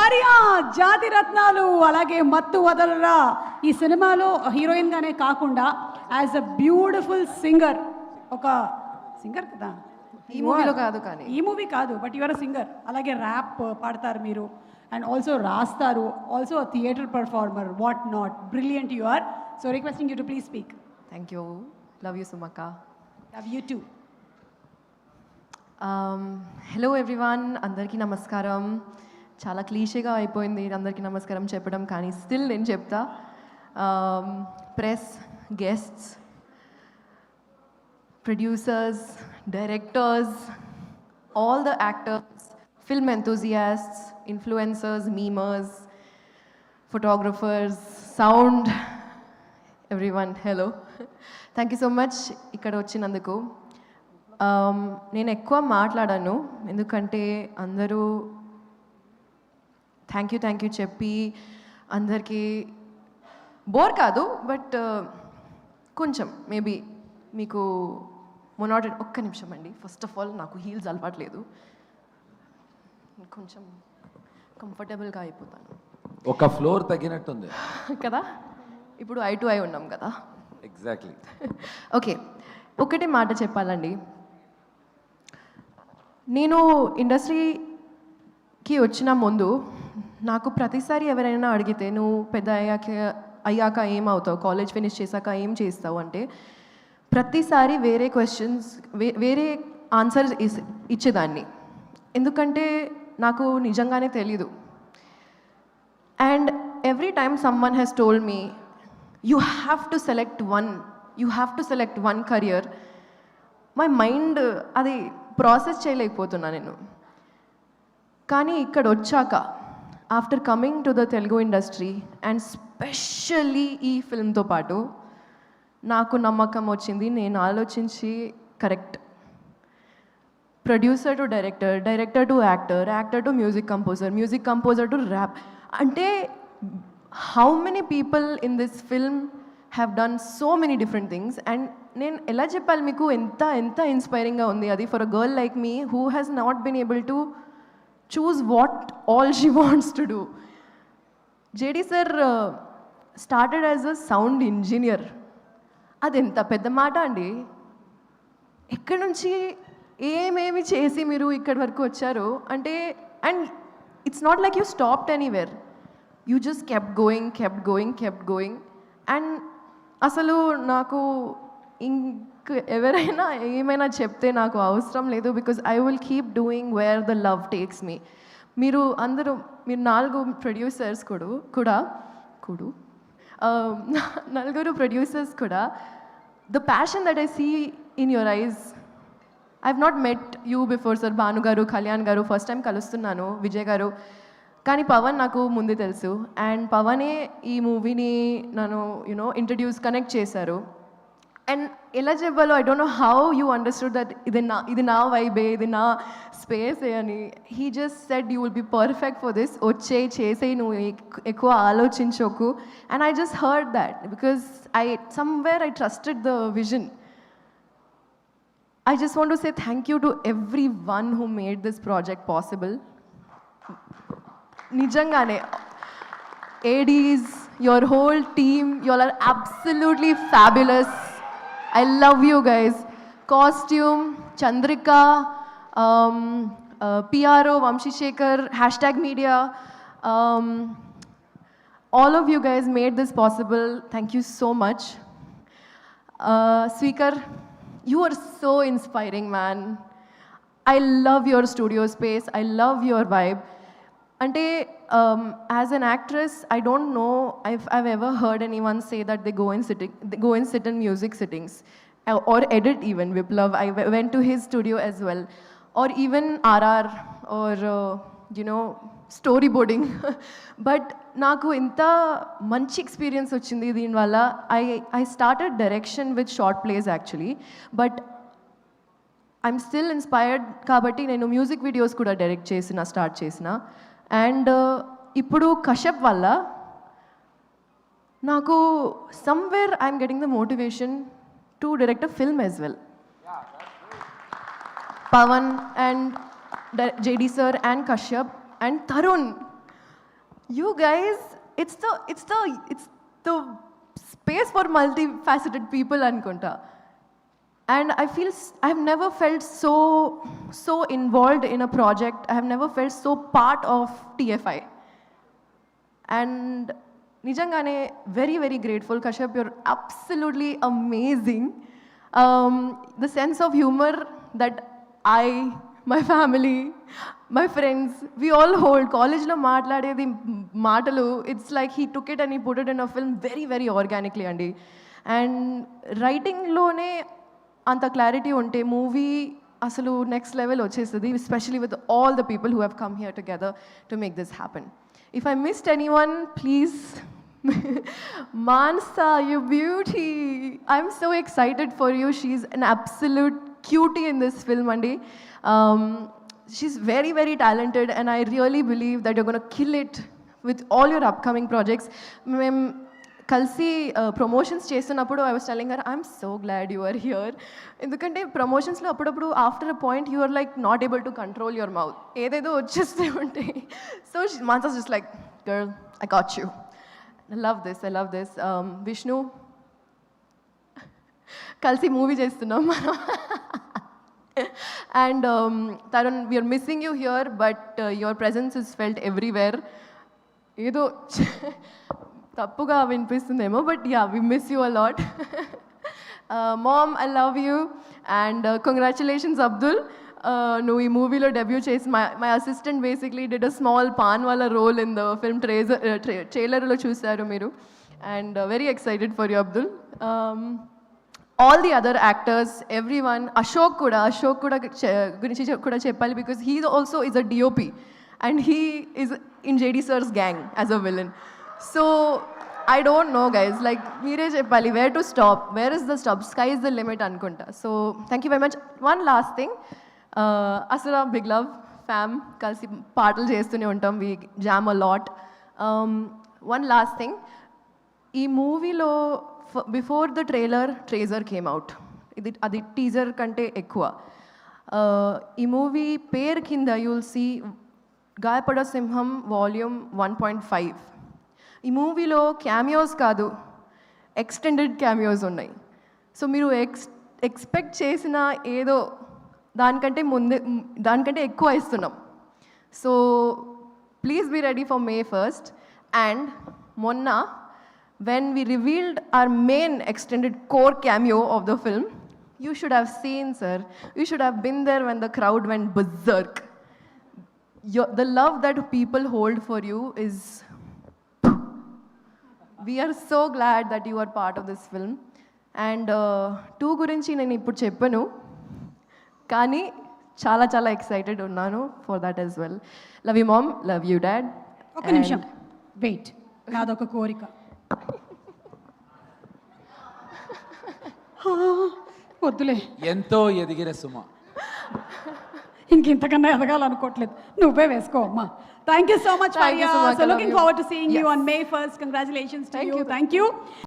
భార్య జాతి రత్నాలు అలాగే మత్తు వదలరా ఈ సినిమాలో హీరోయిన్ గానే కాకుండా యాజ్ అ బ్యూటిఫుల్ సింగర్ ఒక సింగర్ కదా ఈ మూవీలో కాదు కానీ ఈ మూవీ కాదు బట్ యువర్ అ సింగర్ అలాగే ర్యాప్ పాడతారు మీరు అండ్ ఆల్సో రాస్తారు also theatre performer what not brilliant you are so requesting you to please speak thank you love you సుమక్క love you too hello everyone అందరికీ నమస్కారం చాలా క్లీషేగా అయిపోయింది అందరికీ నమస్కారం చెప్పడం కానీ స్టిల్ నేను చెప్తా press guests producers, directors, all the actors, film enthusiasts, influencers, memers, photographers, sound, everyone, hello. Thank you so much ikkada vachinanduku. నేను ఎక్కువ మాట్లాడాను ఎందుకంటే అందరూ థ్యాంక్ యూ చెప్పి అందరికీ బోర్ కాదు బట్ కొంచెం మేబీ మీకు మొనాటెడ్ ఒక్క నిమిషం అండి ఫస్ట్ ఆఫ్ ఆల్ నాకు హీల్స్ అలవాట్లేదు కొంచెం కంఫర్టబుల్గా అయిపోతాను ఒక ఫ్లోర్ తగ్గినట్టుంది కదా ఇప్పుడు ఐ టు ఐ ఉన్నాం కదా ఎగ్జాక్ట్లీ ఓకే ఒకటే మాట చెప్పాలండి నేను ఇండస్ట్రీకి వచ్చిన ముందు నాకు ప్రతిసారి ఎవరైనా అడిగితే నువ్వు పెద్ద అయ్యాక ఏమవుతావు కాలేజ్ ఫినిష్ చేశాక ఏం చేస్తావు అంటే ప్రతిసారి వేరే క్వశ్చన్స్ వేరే ఆన్సర్ ఇచ్చేదాన్ని ఎందుకంటే నాకు నిజంగానే తెలీదు and every time someone has told me you have to select one career my mind అది ప్రాసెస్ చేయలేకపోతున్నా నేను కానీ ఇక్కడ వచ్చాక after coming to the Telugu industry and specially ఈ ఫిల్మ్తో పాటు నాకు నమ్మకం వచ్చింది నేను ఆలోచించి correct producer to director director to actor to music composer to rap అంటే how many people in this film have done so many different things and నేను ఎలా చెప్పాలి మీకు ఎంత ఇన్స్పైరింగ్గా ఉంది అది for a girl like me who has not been able to choose what all she wants to do JD sir started as a sound engineer అది ఎంత పెద్ద మాట అండి ఎక్కడి నుంచి ఏమేమి చేసి మీరు ఇక్కడి వరకు వచ్చారు అంటే and it's not like you stopped anywhere you just kept going and అసలు నాకు ఎవరైనా ఏమైనా చెప్తే నాకు అవసరం లేదు because I will keep doing where the love takes me మీరు 4 ప్రొడ్యూసర్స్ కూడా నలుగురు ప్రొడ్యూసర్స్ కూడా the passion that I see in your eyes I have not met you before sir Bhanu garu Kalyan గారు ఫస్ట్ టైం కలుస్తున్నాను విజయ్ గారు కానీ పవన్ నాకు ముందే తెలుసు అండ్ పవనే ఈ మూవీని నన్ను కనెక్ట్ చేశారు అండ్ ఎలా చెప్పాలో I don't know how you understood that ఇది నా వైబే ఇది నా స్పేసే అని he just said you will be perfect for this చేసేయి నువ్వు ఎక్కువ ఆలోచించకు and I just heard that because somewhere I trusted the vision. I just want to say thank you to everyone who made this project possible. Nijangane, ADs, your whole team, you all are absolutely fabulous. I love you guys. Costume, Chandrika, PRO, Vamshi Shekhar, #media. All of you guys made this possible. Thank you so much. Sweekar, you are so inspiring, man. I love your studio space. I love your vibe. Ante, as an actress, I don't know if I've ever heard anyone say that they go and sit in music sittings or edit even. Viplav, I went to his studio as well. Or even RR or, story boarding but నాకు ఇంత మంచి experience వచ్చింది దీనివల్ల I started direction with short plays actually but I'm still inspired కాబట్టి నేను music videos కూడా start చేసిన and ఇప్పుడు కశ్యప్ వల్ల నాకు somewhere I'm getting the motivation to direct a film as well Pawan and JD sir and Kashyap and Tarun. You guys, it's the space for multifaceted people అనుకుంటా. And I feel I've never felt so involved in a project. I have never felt so part of TFI. And nijangane very grateful. Kashyap, you're absolutely amazing. The sense of humor that I, my family, my friends, we all hold. College lo maatladedi maatalu, it's like he took it and he put it in a film very organically andi. And writing lone anta clarity unte movie asalu next level వచ్చేస్తుంది, especially with all the people who have come here together to make this happen. If I missed anyone, please, Mansa, you beauty. I'm so excited for you. She's an absolute cutie in this film, Andi. She's very talented, and I really believe that you're going to kill it with all your upcoming projects. కలిసి promotions చేస్తున్నప్పుడు I was telling her I'm so glad you are here. ఎందుకంటే ప్రమోషన్స్లో అప్పుడప్పుడు after a point you are like not able to control your mouth, ఏదేదో వచ్చేస్తూ ఉంటాయి. So మాన్సాస్ just like girl, I got you. I love this. Vishnu, కలిసి movie చేస్తున్నాం మనం. And Tarun, we're missing you here, but your presence is felt everywhere. ఏదో తప్పుగా వినిపిస్తుందేమో, but yeah, we miss you a lot. Mom, I love you. And congratulations Abdul, నువ్వు ఈ మూవీలో debut చేసి my assistant basically did a small pan వాళ్ళ role in the film. ట్రైలర్లో చూశారు మీరు. And very excited for you Abdul. All the other actors, every one. Ashok కూడా గురించి కూడా చెప్పాలి, because he also is a DOP and he is in JD sir's gang as a villain. So I don't know, guys, like meere cheppali where to stop, where is the stop, sky is the limit anukunta. So thank you very much. One last thing, Asura, big love, fam, kalsi paatlu chestune untam, we jam a lot. One last thing, ee movie lo before the trailer came out, adi teaser kante ekkuva. Ee movie pair kinda you'll see Gayapada Simham volume 1.5. ఈ మూవీలో cameos కాదు, extended cameos ఉన్నాయి. So మీరు expect చేసిన ఏదో దానికంటే ఎక్కువ ఇస్తున్నాం. So please be ready for May 1st. అండ్ మొన్న when we revealed our main extended core cameo of the film, you should have seen, sir. You should have been there when the crowd went berserk. The love that people hold for you is... We are so glad that you are part of this film. And 2 గురించి నేను ఇప్పుడు చెప్పను, కానీ చాలా excited ఉన్నాను for that as well. Love you mom, love you dad. ఒక నిమిషం wait, నాదొక కోరిక. వద్దులే, ఎంతో ఎదిగిన సుమ, ఇంకెంతకన్నా ఎదగాలనుకోవట్లేదు, నువ్వే వేసుకో అమ్మా. Thank you so much, Faria. So looking forward to seeing you on May 1st. Congratulations to you. Thank you.